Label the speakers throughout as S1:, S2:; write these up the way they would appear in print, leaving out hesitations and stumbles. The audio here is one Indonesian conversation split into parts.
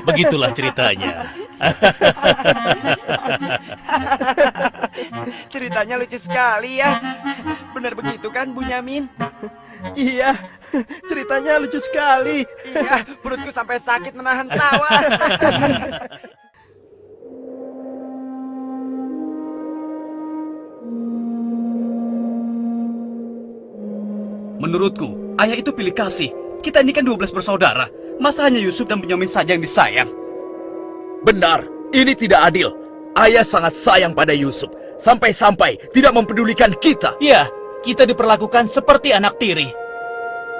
S1: Begitulah ceritanya.
S2: Ceritanya lucu sekali ya. Benar begitu kan, Bunyamin?
S3: Iya, ceritanya lucu sekali.
S2: Iya, perutku sampai sakit menahan tawa.
S4: Menurutku, ayah itu pilih kasih. Kita ini kan 12 bersaudara. Masa hanya Yusuf dan Bunyamin saja yang disayang?
S5: Benar, ini tidak adil. Ayah sangat sayang pada Yusuf. Sampai-sampai tidak mempedulikan kita.
S1: Ya, kita diperlakukan seperti anak tiri.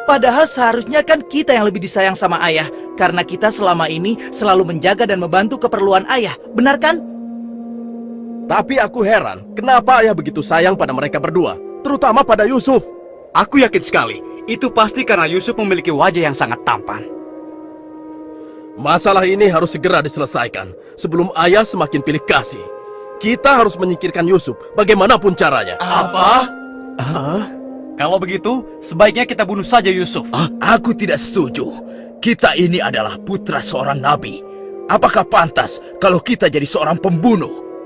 S3: Padahal seharusnya kan kita yang lebih disayang sama ayah. Karena kita selama ini selalu menjaga dan membantu keperluan ayah. Benar kan?
S5: Tapi aku heran, kenapa ayah begitu sayang pada mereka berdua? Terutama pada Yusuf.
S4: Aku yakin sekali, itu pasti karena Yusuf memiliki wajah yang sangat tampan.
S5: Masalah ini harus segera diselesaikan sebelum ayah semakin pilih kasih. Kita harus menyingkirkan Yusuf bagaimanapun caranya.
S4: Apa? Kalau begitu, sebaiknya kita bunuh saja Yusuf.
S5: Aku tidak setuju. Kita ini adalah putra seorang nabi. Apakah pantas kalau kita jadi seorang pembunuh?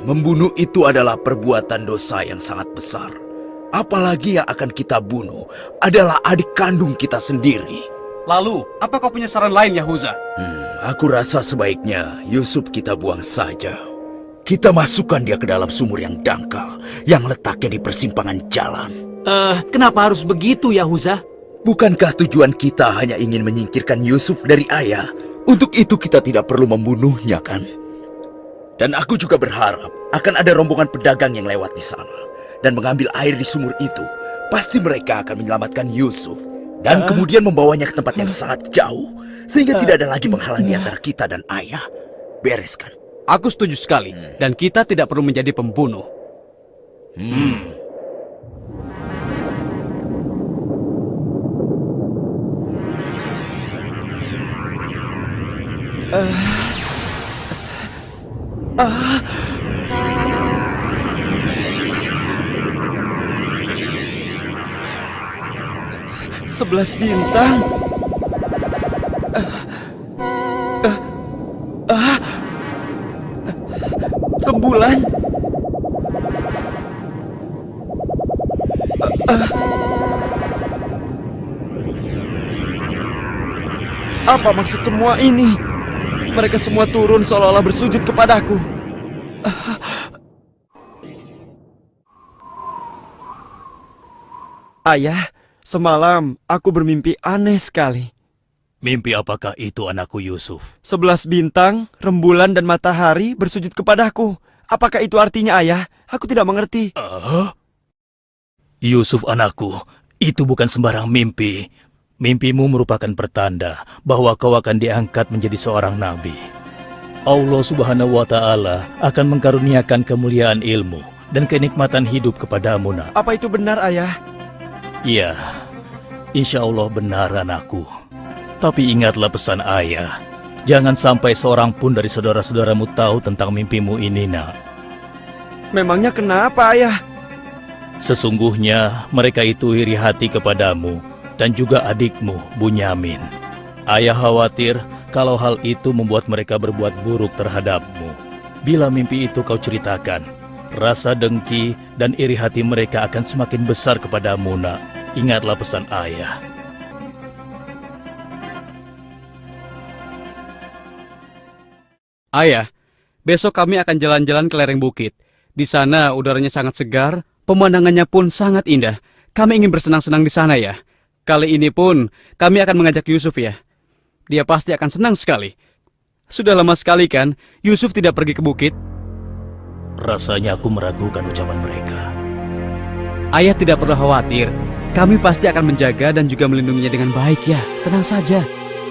S5: Membunuh itu adalah perbuatan dosa yang sangat besar. Apalagi yang akan kita bunuh adalah adik kandung kita sendiri.
S4: Lalu, apa kau punya saran lain, Yahuza?
S5: Aku rasa sebaiknya Yusuf kita buang saja. Kita masukkan dia ke dalam sumur yang dangkal, yang letaknya di persimpangan jalan.
S3: Kenapa harus begitu, Yahuza?
S5: Bukankah tujuan kita hanya ingin menyingkirkan Yusuf dari ayah? Untuk itu kita tidak perlu membunuhnya, kan? Dan aku juga berharap akan ada rombongan pedagang yang lewat di sana dan mengambil air di sumur itu. Pasti mereka akan menyelamatkan Yusuf dan kemudian membawanya ke tempat yang sangat jauh, sehingga tidak ada lagi penghalangi antara kita dan ayah. Bereskan.
S4: Aku setuju sekali, dan kita tidak perlu menjadi pembunuh.
S3: Sebelas bintang. Rembulan. Apa maksud semua ini? Mereka semua turun seolah-olah bersujud kepadaku. Ayah, semalam aku bermimpi aneh sekali.
S1: Mimpi apakah itu, anakku Yusuf?
S3: 11 bintang, rembulan dan matahari bersujud kepadaku. Apakah itu artinya, ayah? Aku tidak mengerti.
S1: Yusuf anakku, itu bukan sembarang mimpi. Mimpimu merupakan pertanda bahwa kau akan diangkat menjadi seorang nabi. Allah Subhanahu wa Ta'ala akan mengkaruniakan kemuliaan ilmu dan kenikmatan hidup kepadamu, nak.
S3: Apa itu benar, ayah?
S1: Iya, insya Allah benar, anakku. Tapi ingatlah pesan ayah. Jangan sampai seorang pun dari saudara-saudaramu tahu tentang mimpimu ini, nak.
S3: Memangnya kenapa, ayah?
S1: Sesungguhnya mereka itu iri hati kepadamu dan juga adikmu, Bunyamin. Ayah khawatir kalau hal itu membuat mereka berbuat buruk terhadapmu. Bila mimpi itu kau ceritakan, rasa dengki dan iri hati mereka akan semakin besar kepadamu, nak. Ingatlah pesan ayah.
S4: Ayah, besok kami akan jalan-jalan ke lereng bukit. Di sana udaranya sangat segar, pemandangannya pun sangat indah. Kami ingin bersenang-senang di sana, ya. Kali ini pun kami akan mengajak Yusuf, ya. Dia pasti akan senang sekali. Sudah lama sekali kan Yusuf tidak pergi ke bukit.
S1: Rasanya aku meragukan ucapan mereka.
S4: Ayah tidak perlu khawatir. Kami pasti akan menjaga dan juga melindunginya dengan baik, ya. Tenang saja.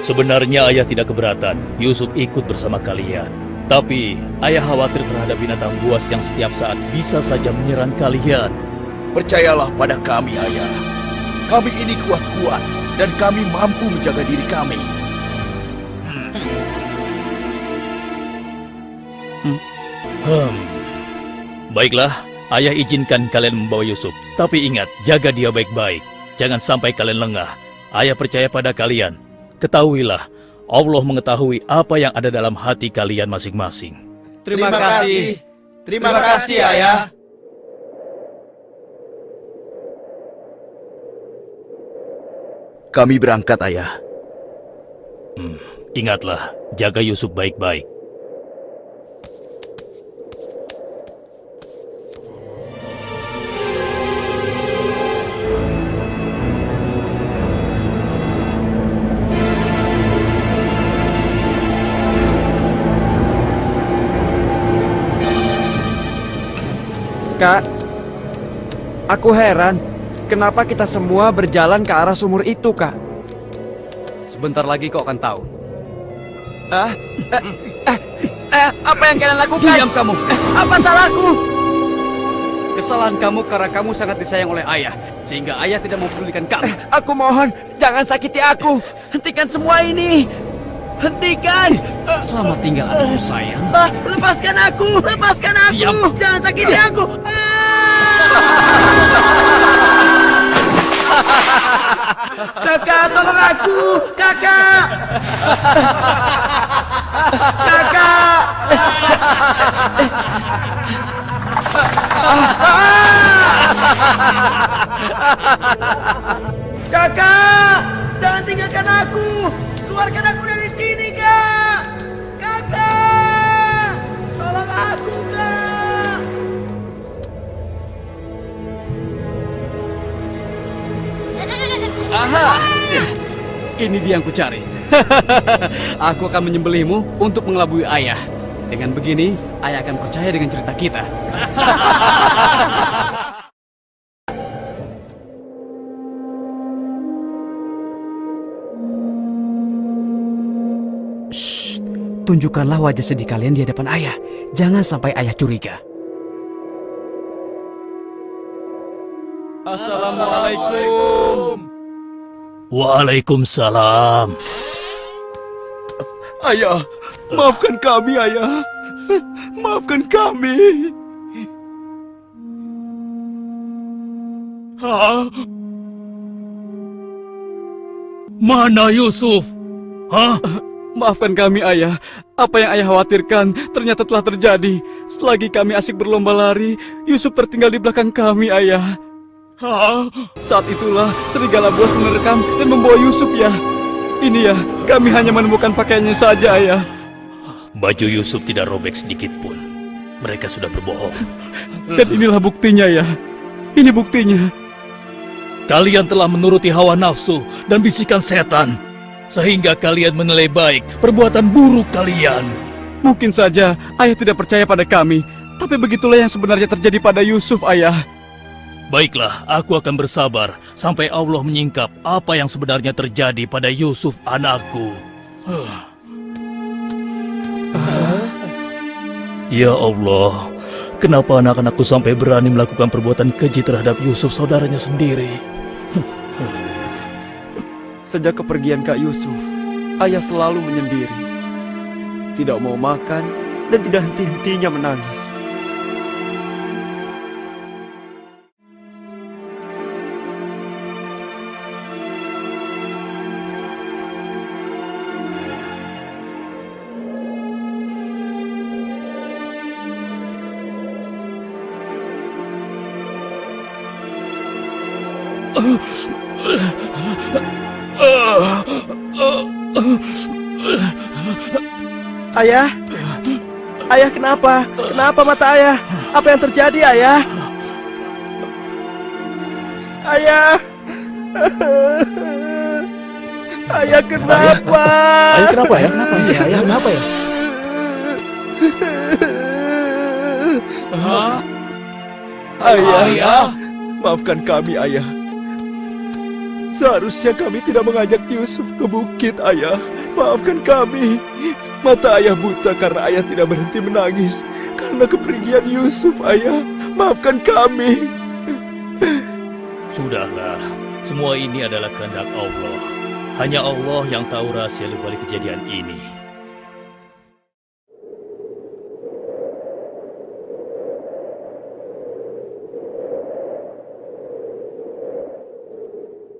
S1: Sebenarnya ayah tidak keberatan Yusuf ikut bersama kalian. Tapi ayah khawatir terhadap binatang buas yang setiap saat bisa saja menyerang kalian.
S5: Percayalah pada kami, ayah. Kami ini kuat-kuat dan kami mampu menjaga diri kami.
S1: Baiklah, ayah izinkan kalian membawa Yusuf. Tapi ingat, jaga dia baik-baik. Jangan sampai kalian lengah. Ayah percaya pada kalian. Ketahuilah, Allah mengetahui apa yang ada dalam hati kalian masing-masing.
S4: Terima kasih.
S2: Terima kasih, Ayah.
S5: Kami berangkat, Ayah.
S1: Ingatlah, jaga Yusuf baik-baik.
S6: Kak, aku heran, kenapa kita semua berjalan ke arah sumur itu, Kak?
S4: Sebentar lagi kau akan tahu.
S6: Apa yang kalian lakukan?
S4: Diam kamu.
S6: Apa salahku?
S4: Kesalahan kamu karena kamu sangat disayang oleh ayah, sehingga ayah tidak mempedulikan kamu.
S6: Aku mohon, jangan sakiti aku. Hentikan semua ini. Hentikan.
S4: Selamat tinggal anakku sayang.
S6: Lepaskan aku. Lepaskan aku.
S4: Diam.
S6: Jangan sakiti aku. Kakak, tolong aku. Kakak. Kakak. Kakak, jangan tinggalkan aku. Keluarkan aku dari sini, Kak. Kakak, tolong aku, Kak.
S4: Aha! Ini dia yang kucari. Aku akan menyembelihmu untuk mengelabui ayah. Dengan begini, ayah akan percaya dengan cerita kita. Shh, tunjukkanlah wajah sedih kalian di hadapan ayah. Jangan sampai ayah curiga. Assalamualaikum.
S1: Waalaikumsalam.
S5: Ayah, maafkan kami, Ayah. Maafkan kami.
S1: Hah? Mana Yusuf? Hah?
S4: Maafkan kami, ayah. Apa yang ayah khawatirkan ternyata telah terjadi. Selagi kami asik berlomba lari, Yusuf tertinggal di belakang kami, ayah.
S1: Hah?
S4: Saat itulah serigala buas menerkam dan membawa Yusuf, ya. Ini ya, kami hanya menemukan pakaiannya saja, ayah.
S1: Baju Yusuf tidak robek sedikit pun. Mereka sudah berbohong.
S4: Dan inilah buktinya, ya. Ini buktinya.
S1: Kalian telah menuruti hawa nafsu dan bisikan setan, sehingga kalian menilai baik perbuatan buruk kalian.
S4: Mungkin saja ayah tidak percaya pada kami, tapi begitulah yang sebenarnya terjadi pada Yusuf, ayah.
S1: Baiklah, aku akan bersabar sampai Allah menyingkap apa yang sebenarnya terjadi pada Yusuf anakku. Ya Allah, kenapa anak-anakku sampai berani melakukan perbuatan keji terhadap Yusuf saudaranya sendiri?
S6: Sejak kepergian Kak Yusuf, ayah selalu menyendiri. Tidak mau makan dan tidak henti-hentinya menangis. Ayah? Ayah kenapa? Kenapa mata ayah? Apa yang terjadi, ayah? Ayah! Ayah kenapa?
S3: Ayah kenapa ya? Kenapa? Iya, ayah kenapa ya?
S5: Ayah, maafkan kami, Ayah. Seharusnya kami tidak mengajak Yusuf ke bukit, Ayah. Maafkan kami. Mata ayah buta karena ayah tidak berhenti menangis karena kepergian Yusuf, Ayah. Maafkan kami.
S1: Sudahlah, semua ini adalah kehendak Allah. Hanya Allah yang tahu rahasia di balik kejadian ini.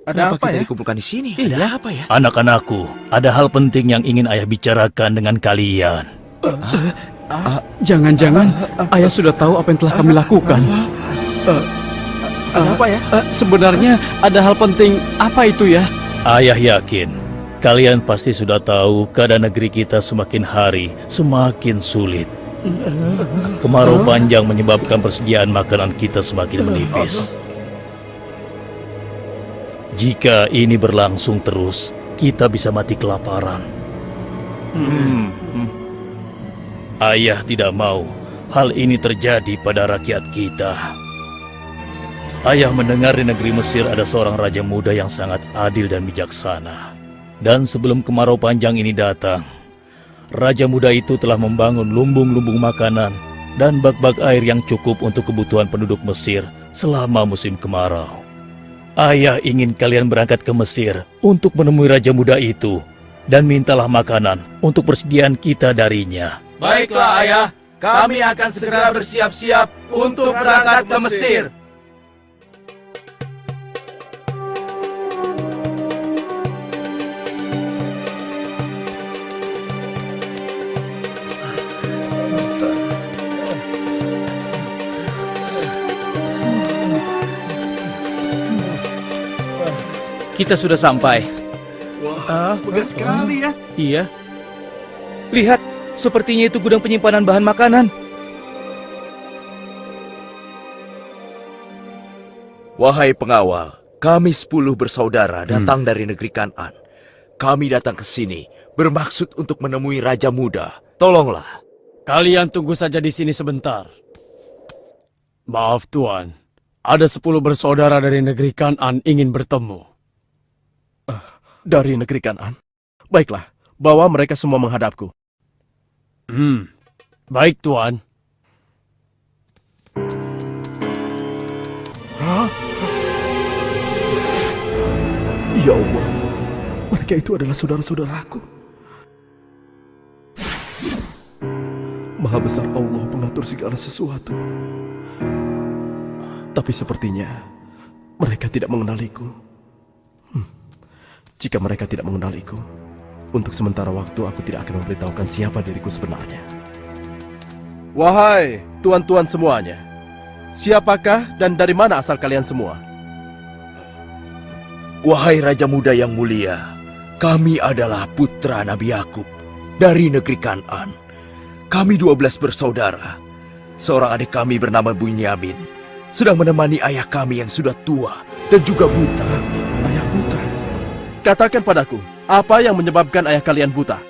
S5: Kenapa kita dikumpulkan di sini? Ada apa ya?
S1: Anak-anakku, ada hal penting yang ingin ayah bicarakan dengan kalian.
S4: Jangan-jangan ayah sudah tahu apa yang telah kami lakukan.
S6: Ada apa ya?
S4: Sebenarnya ada hal penting apa itu ya?
S1: Ayah yakin kalian pasti sudah tahu keadaan negeri kita semakin hari semakin sulit. Kemarau panjang menyebabkan persediaan makanan kita semakin menipis. Jika ini berlangsung terus, kita bisa mati kelaparan. Ayah tidak mau hal ini terjadi pada rakyat kita. Ayah mendengar di negeri Mesir ada seorang raja muda yang sangat adil dan bijaksana. Dan sebelum kemarau panjang ini datang, raja muda itu telah membangun lumbung-lumbung makanan dan bak-bak air yang cukup untuk kebutuhan penduduk Mesir selama musim kemarau. Ayah ingin kalian berangkat ke Mesir untuk menemui raja muda itu dan mintalah makanan untuk persediaan kita darinya.
S5: Baiklah ayah, kami akan segera bersiap-siap untuk berangkat ke Mesir.
S3: Kita sudah sampai.
S6: Megah sekali ya.
S3: Iya. Lihat, sepertinya itu gudang penyimpanan bahan makanan.
S5: Wahai pengawal, kami 10 bersaudara datang dari negeri Kan'an. Kami datang ke sini bermaksud untuk menemui Raja Muda. Tolonglah.
S4: Kalian tunggu saja di sini sebentar. Maaf Tuan, ada 10 bersaudara dari negeri Kan'an ingin bertemu.
S6: Dari negeri Kan'an. Baiklah, bawa mereka semua menghadapku.
S4: Baik Tuan.
S6: Ya Allah, mereka itu adalah saudara-saudaraku. Maha besar Allah pengatur segala sesuatu. Tapi sepertinya mereka tidak mengenaliku. Jika mereka tidak mengenaliku, untuk sementara waktu aku tidak akan memberitahukan siapa diriku sebenarnya. Wahai tuan-tuan semuanya, siapakah dan dari mana asal kalian semua?
S5: Wahai Raja Muda yang mulia, kami adalah putra Nabi Yakub dari negeri Kan'an. Kami 12 bersaudara. Seorang adik kami bernama Bunyamin sedang menemani ayah kami yang sudah tua dan juga buta.
S6: Ayah buta? Katakan padaku, apa yang menyebabkan ayah kalian buta?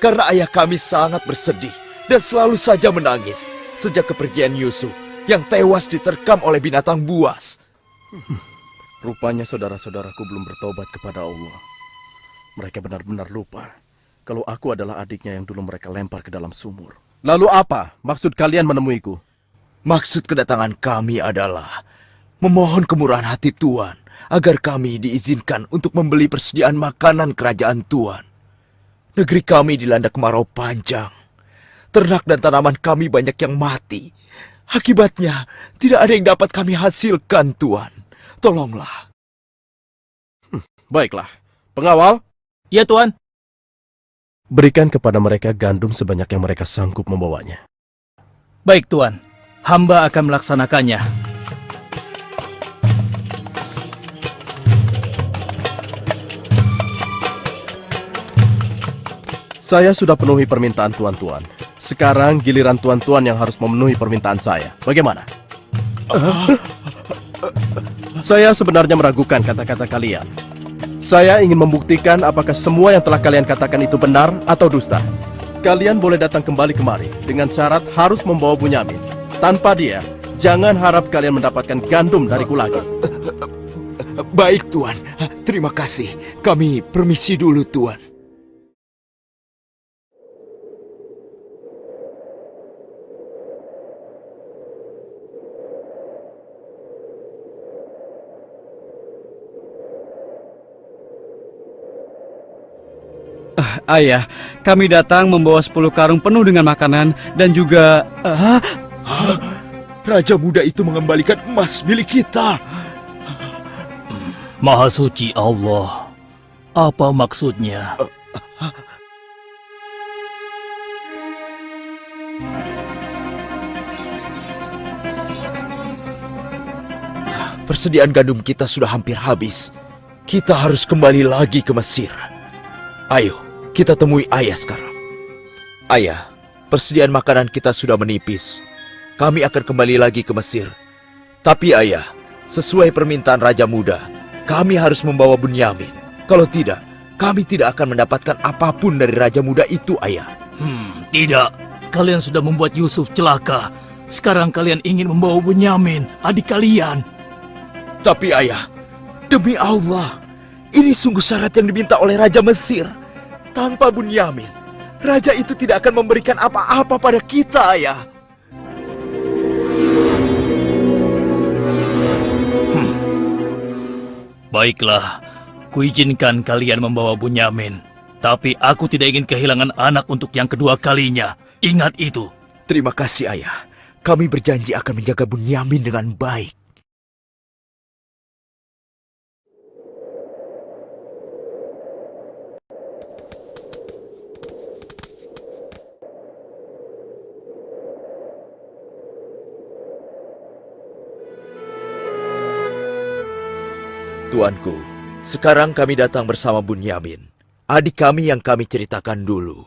S5: Karena ayah kami sangat bersedih dan selalu saja menangis sejak kepergian Yusuf yang tewas diterkam oleh binatang buas.
S6: Rupanya saudara-saudaraku belum bertobat kepada Allah. Mereka benar-benar lupa kalau aku adalah adiknya yang dulu mereka lempar ke dalam sumur. Lalu apa maksud kalian menemuiku?
S5: Maksud kedatangan kami adalah memohon kemurahan hati Tuan agar kami diizinkan untuk membeli persediaan makanan kerajaan Tuan. Negeri kami dilanda kemarau panjang. Ternak dan tanaman kami banyak yang mati. Akibatnya tidak ada yang dapat kami hasilkan, Tuan. Tolonglah.
S6: Baiklah, pengawal.
S3: Ya Tuan.
S6: Berikan kepada mereka gandum sebanyak yang mereka sanggup membawanya.
S3: Baik Tuan, hamba akan melaksanakannya.
S6: Saya sudah penuhi permintaan tuan-tuan. Sekarang giliran tuan-tuan yang harus memenuhi permintaan saya. Bagaimana? Saya sebenarnya meragukan kata-kata kalian. Saya ingin membuktikan apakah semua yang telah kalian katakan itu benar atau dusta. Kalian boleh datang kembali kemari dengan syarat harus membawa Bunyamin. Tanpa dia, jangan harap kalian mendapatkan gandum dariku lagi.
S5: Baik, Tuan. Terima kasih. Kami permisi dulu, Tuan.
S4: Ayah, kami datang membawa 10 karung penuh dengan makanan dan juga...
S5: Raja muda itu mengembalikan emas milik kita.
S1: Maha suci Allah. Apa maksudnya?
S5: Persediaan gandum kita sudah hampir habis. Kita harus kembali lagi ke Mesir. Ayo, kita temui ayah sekarang. Ayah, persediaan makanan kita sudah menipis. Kami akan kembali lagi ke Mesir. Tapi ayah, sesuai permintaan Raja Muda, kami harus membawa Bunyamin. Kalau tidak, kami tidak akan mendapatkan apapun dari Raja Muda itu, ayah.
S1: Tidak. Kalian sudah membuat Yusuf celaka. Sekarang kalian ingin membawa Bunyamin, adik kalian.
S5: Tapi ayah, demi Allah, ini sungguh syarat yang diminta oleh Raja Mesir. Tanpa Bunyamin, Raja itu tidak akan memberikan apa-apa pada kita, ayah.
S1: Baiklah, kuizinkan kalian membawa Bunyamin. Tapi aku tidak ingin kehilangan anak untuk yang kedua kalinya. Ingat itu.
S5: Terima kasih, ayah. Kami berjanji akan menjaga Bunyamin dengan baik. Tuanku, sekarang kami datang bersama Bunyamin, adik kami yang kami ceritakan dulu.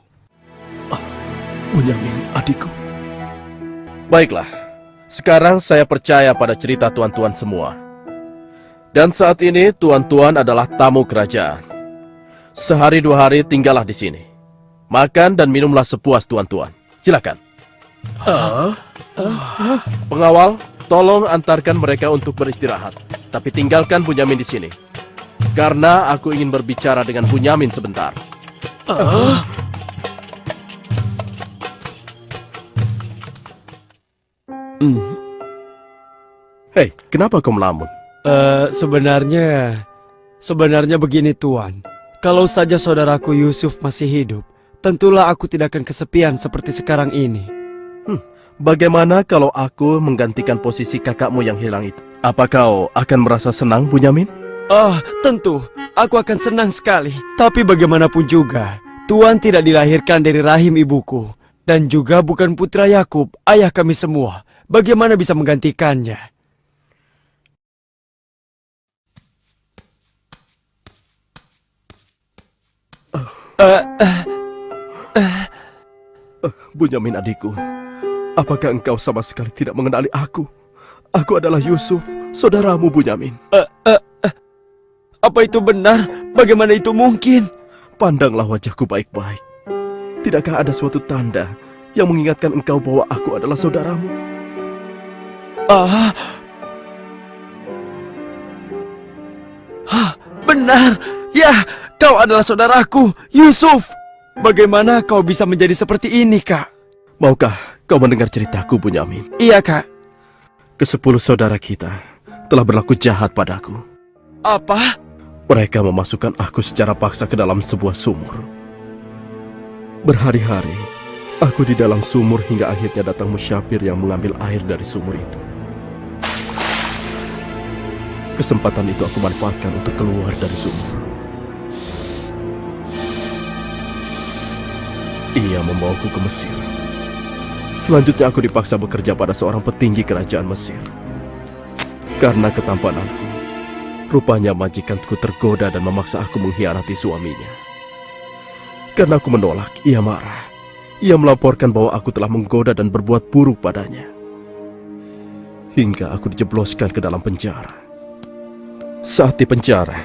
S6: Bunyamin, adikku. Baiklah, sekarang saya percaya pada cerita tuan-tuan semua. Dan saat ini tuan-tuan adalah tamu kerajaan. Sehari 2 hari tinggallah di sini. Makan dan minumlah sepuas tuan-tuan. Silakan. Pengawal, tolong antarkan mereka untuk beristirahat. Tapi tinggalkan Bunyamin di sini. Karena aku ingin berbicara dengan Bunyamin sebentar. Hei, kenapa kau melamun?
S7: Sebenarnya begini Tuan. Kalau saja saudaraku Yusuf masih hidup, tentulah aku tidak akan kesepian seperti sekarang ini.
S6: Bagaimana kalau aku menggantikan posisi kakakmu yang hilang itu? Apa kau akan merasa senang, Bunyamin?
S7: Tentu. Aku akan senang sekali. Tapi bagaimanapun juga, Tuan tidak dilahirkan dari rahim ibuku. Dan juga bukan putra Yakub, ayah kami semua. Bagaimana bisa menggantikannya?
S6: Bunyamin adikku, apakah engkau sama sekali tidak mengenali aku? Aku adalah Yusuf, saudaramu Bunyamin.
S7: Apa itu benar? Bagaimana itu mungkin?
S6: Pandanglah wajahku baik-baik. Tidakkah ada suatu tanda yang mengingatkan engkau bahwa aku adalah saudaramu?
S7: Benar. Ya, kau adalah saudaraku, Yusuf. Bagaimana kau bisa menjadi seperti ini, Kak?
S6: Maukah kau mendengar ceritaku, Bunyamin?
S7: Iya, Kak.
S6: Ke-10 saudara kita telah berlaku jahat padaku.
S7: Apa?
S6: Mereka memasukkan aku secara paksa ke dalam sebuah sumur. Berhari-hari, aku di dalam sumur hingga akhirnya datang musyafir yang mengambil air dari sumur itu. Kesempatan itu aku manfaatkan untuk keluar dari sumur. Ia membawaku ke Mesir. Selanjutnya aku dipaksa bekerja pada seorang petinggi kerajaan Mesir. Karena ketampananku, rupanya majikanku tergoda dan memaksa aku mengkhianati suaminya. Karena aku menolak, ia marah. Ia melaporkan bahwa aku telah menggoda dan berbuat buruk padanya. Hingga aku dijebloskan ke dalam penjara. Saat di penjara,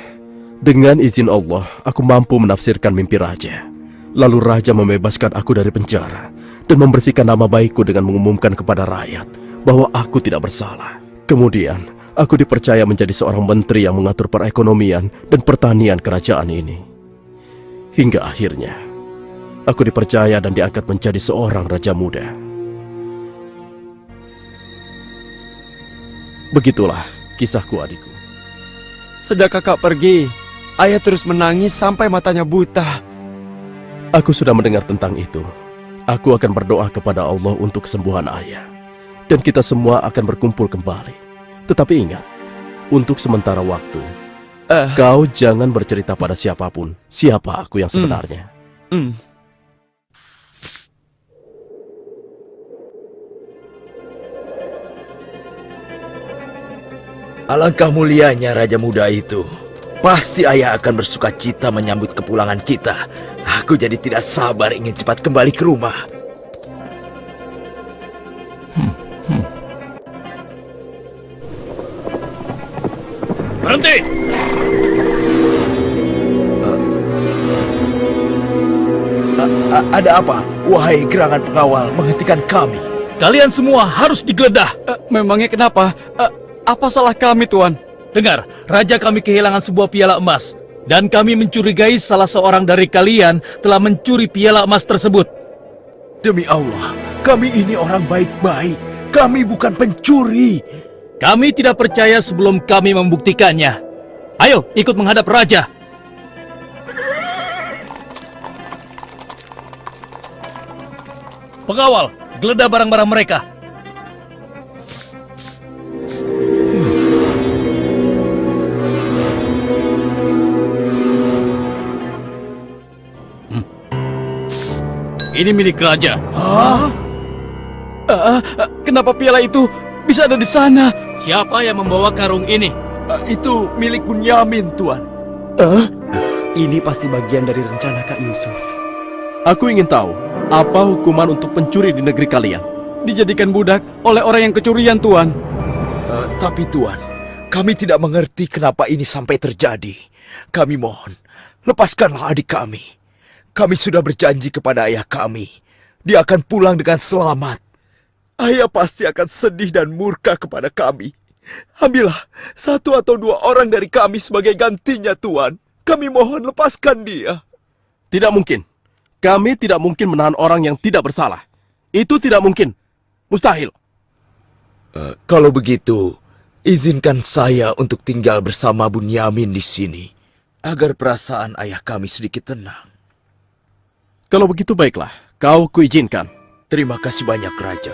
S6: dengan izin Allah, aku mampu menafsirkan mimpi raja. Lalu raja membebaskan aku dari penjara dan membersihkan nama baikku dengan mengumumkan kepada rakyat bahwa aku tidak bersalah. Kemudian, aku dipercaya menjadi seorang menteri yang mengatur perekonomian dan pertanian kerajaan ini. Hingga akhirnya, aku dipercaya dan diangkat menjadi seorang raja muda. Begitulah kisahku, adikku.
S7: Sejak kakak pergi, ayah terus menangis sampai matanya buta.
S6: Aku sudah mendengar tentang itu. Aku akan berdoa kepada Allah untuk kesembuhan ayah. Dan kita semua akan berkumpul kembali. Tetapi ingat, untuk sementara waktu, Kau jangan bercerita pada siapapun siapa aku yang sebenarnya.
S5: Alangkah mulianya Raja Muda itu. Pasti ayah akan bersuka cita menyambut kepulangan kita. Aku jadi tidak sabar ingin cepat kembali ke rumah.
S1: Berhenti!
S5: Ada apa? Wahai gerangan pengawal menghentikan kami.
S1: Kalian semua harus digeledah.
S4: Memangnya kenapa? Apa salah kami, Tuan?
S1: Dengar, raja kami kehilangan sebuah piala emas. Dan kami mencurigai salah seorang dari kalian telah mencuri piala emas tersebut.
S5: Demi Allah, kami ini orang baik-baik. Kami bukan pencuri.
S1: Kami tidak percaya sebelum kami membuktikannya. Ayo, ikut menghadap raja. Pengawal, geledah barang-barang mereka. Ini milik raja.
S4: Kenapa piala itu bisa ada di sana?
S1: Siapa yang membawa karung ini?
S7: Itu milik Bunyamin, Tuan. Ini pasti bagian dari rencana Kak Yusuf.
S6: Aku ingin tahu apa hukuman untuk pencuri di negeri kalian.
S4: Dijadikan budak oleh orang yang kecurian, Tuan.
S5: Tapi Tuan, kami tidak mengerti kenapa ini sampai terjadi. Kami mohon, lepaskanlah adik kami. Kami sudah berjanji kepada ayah kami. Dia akan pulang dengan selamat. Ayah pasti akan sedih dan murka kepada kami. Ambillah 1 atau 2 orang dari kami sebagai gantinya, Tuan. Kami mohon lepaskan dia.
S6: Tidak mungkin. Kami tidak mungkin menahan orang yang tidak bersalah. Itu tidak mungkin. Mustahil.
S5: Kalau begitu, izinkan saya untuk tinggal bersama Bunyamin di sini. Agar perasaan ayah kami sedikit tenang.
S6: Kalau begitu baiklah, kau kuizinkan.
S5: Terima kasih banyak, Raja.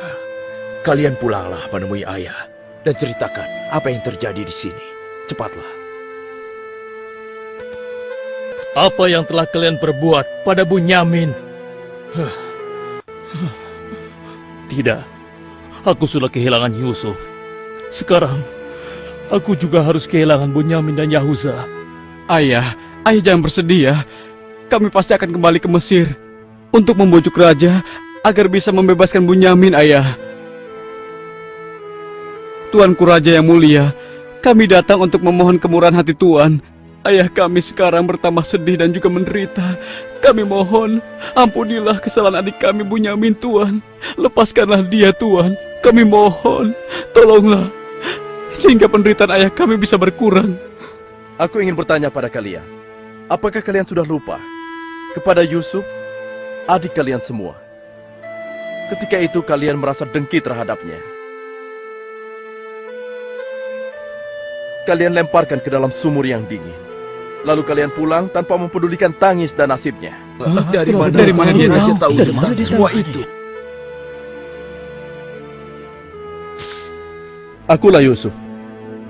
S5: Kalian pulanglah menemui ayah dan ceritakan apa yang terjadi di sini. Cepatlah.
S1: Apa yang telah kalian perbuat pada Bunyamin? Tidak, aku sudah kehilangan Yusuf. Sekarang, aku juga harus kehilangan Bunyamin dan Yahuza.
S4: Ayah jangan bersedih ya. Kami pasti akan kembali ke Mesir untuk membujuk raja agar bisa membebaskan Bunyamin, ayah. Tuanku Raja yang mulia, kami datang untuk memohon kemurahan hati Tuan. Ayah kami sekarang bertambah sedih dan juga menderita. Kami mohon, ampunilah kesalahan adik kami Bunyamin, Tuan. Lepaskanlah dia, Tuan. Kami mohon, tolonglah, sehingga penderitaan ayah kami bisa berkurang.
S6: Aku ingin bertanya pada kalian. Apakah kalian sudah lupa kepada Yusuf, adik kalian semua? Ketika itu kalian merasa dengki terhadapnya. Kalian lemparkan ke dalam sumur yang dingin. Lalu kalian pulang tanpa mempedulikan tangis dan nasibnya.
S5: Dari mana dia tahu tentang semua itu?
S6: Akulah Yusuf,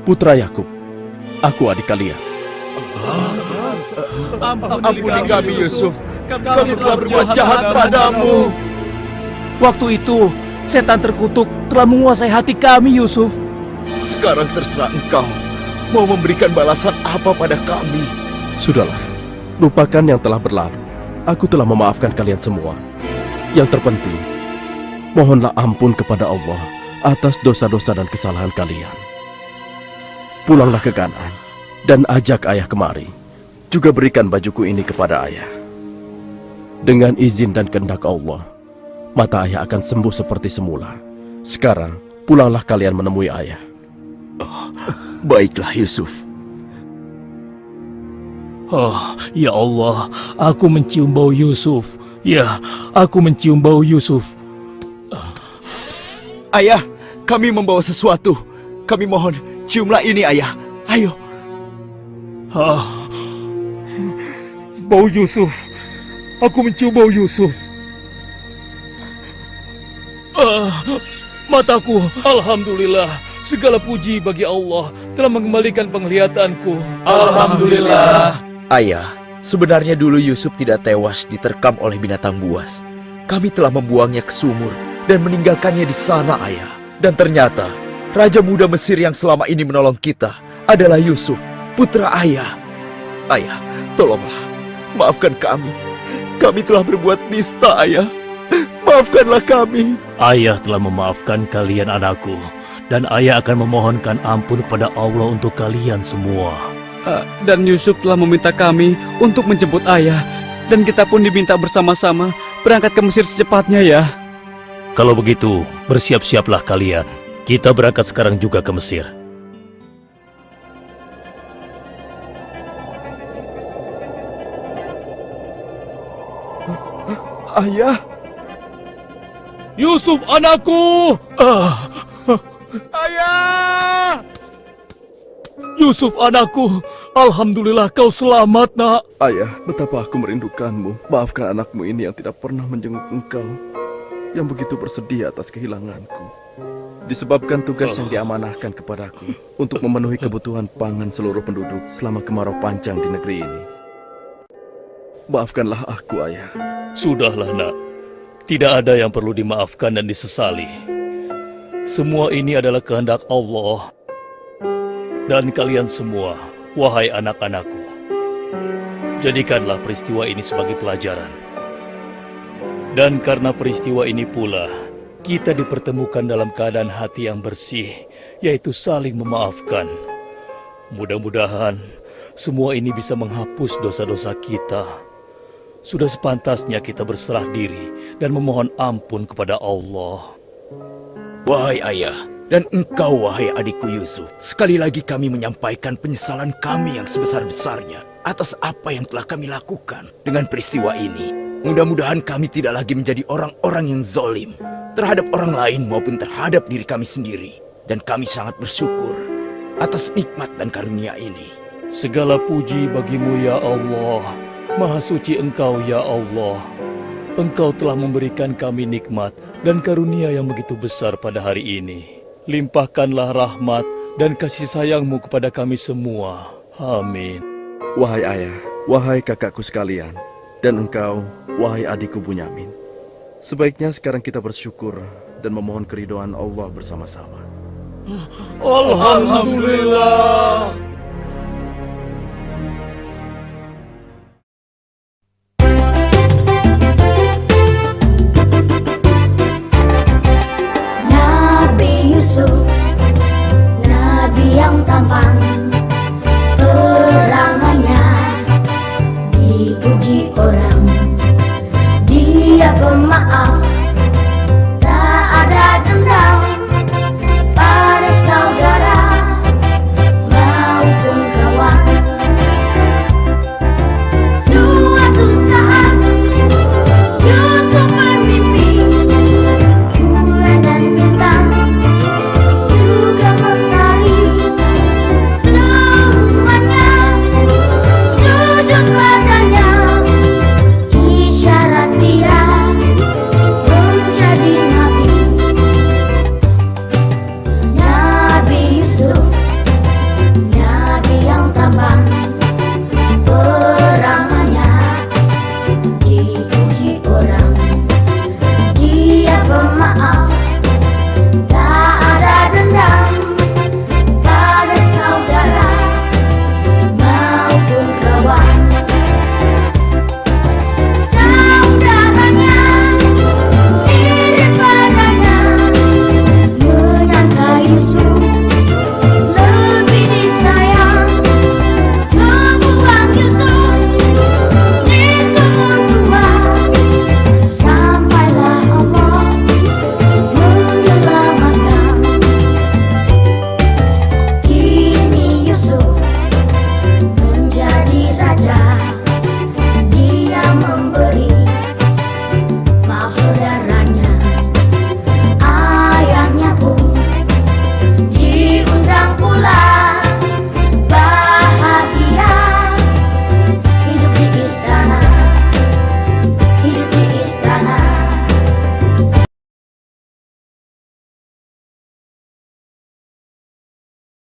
S6: putra Yakub. Aku adik kalian.
S7: Ampuni kami, Yusuf. Kami telah berbuat jahat padamu.
S3: Waktu itu, setan terkutuk telah menguasai hati kami, Yusuf.
S5: Sekarang terserah engkau. Mau memberikan balasan apa pada kami?
S6: Sudahlah, lupakan yang telah berlalu. Aku telah memaafkan kalian semua. Yang terpenting, mohonlah ampun kepada Allah atas dosa-dosa dan kesalahan kalian. Pulanglah ke Kanaan dan ajak ayah kemari. Juga berikan bajuku ini kepada ayah. Dengan izin dan kehendak Allah, mata ayah akan sembuh seperti semula. Sekarang, pulanglah kalian menemui ayah.
S5: Baiklah, Yusuf.
S1: Oh, ya Allah, aku mencium bau Yusuf. Ya, aku mencium bau Yusuf.
S7: Ayah, kami membawa sesuatu. Kami mohon, ciumlah ini, ayah. Ayo.
S1: Bau Yusuf. Aku mencium bau Yusuf. Mataku, alhamdulillah, Segala puji bagi Allah telah mengembalikan penglihatanku.
S5: Alhamdulillah. Ayah, sebenarnya dulu Yusuf tidak tewas diterkam oleh binatang buas. Kami telah membuangnya ke sumur dan meninggalkannya di sana, Ayah. Dan ternyata, Raja Muda Mesir yang selama ini menolong kita adalah Yusuf, putra Ayah. Ayah, tolonglah, maafkan kami. Kami telah berbuat nista, Ayah. Maafkanlah kami.
S1: Ayah telah memaafkan kalian anakku, dan ayah akan memohonkan ampun kepada Allah untuk kalian semua.
S4: Dan Yusuf telah meminta kami untuk menjemput ayah, dan kita pun diminta bersama-sama berangkat ke Mesir secepatnya ya.
S1: Kalau begitu, bersiap-siaplah kalian. Kita berangkat sekarang juga ke Mesir.
S6: Ayah,
S1: Yusuf anakku!
S6: ayah!
S1: Yusuf anakku! Alhamdulillah kau selamat, nak.
S6: Ayah, betapa aku merindukanmu. Maafkan anakmu ini yang tidak pernah menjenguk engkau, yang begitu bersedih atas kehilanganku. Disebabkan tugas yang diamanahkan kepadaku untuk memenuhi kebutuhan pangan seluruh penduduk selama kemarau panjang di negeri ini. Maafkanlah aku, Ayah.
S1: Sudahlah, nak. Tidak ada yang perlu dimaafkan dan disesali. Semua ini adalah kehendak Allah. Dan kalian semua, wahai anak-anakku, jadikanlah peristiwa ini sebagai pelajaran. Dan karena peristiwa ini pula, kita dipertemukan dalam keadaan hati yang bersih, yaitu saling memaafkan. Mudah-mudahan semua ini bisa menghapus dosa-dosa kita. Sudah sepantasnya kita berserah diri dan memohon ampun kepada Allah.
S5: Wahai ayah, dan engkau wahai adikku Yusuf, sekali lagi kami menyampaikan penyesalan kami yang sebesar-besarnya atas apa yang telah kami lakukan. Dengan peristiwa ini, mudah-mudahan kami tidak lagi menjadi orang-orang yang zalim terhadap orang lain maupun terhadap diri kami sendiri. Dan kami sangat bersyukur atas nikmat dan karunia ini.
S1: Segala puji bagimu ya Allah. Maha suci Engkau ya Allah. Engkau telah memberikan kami nikmat dan karunia yang begitu besar pada hari ini. Limpahkanlah rahmat dan kasih sayang-Mu kepada kami semua. Amin.
S6: Wahai ayah, wahai kakakku sekalian, dan engkau, wahai adikku Bunyamin. Sebaiknya sekarang kita bersyukur dan memohon keridhaan Allah bersama-sama.
S1: Alhamdulillah.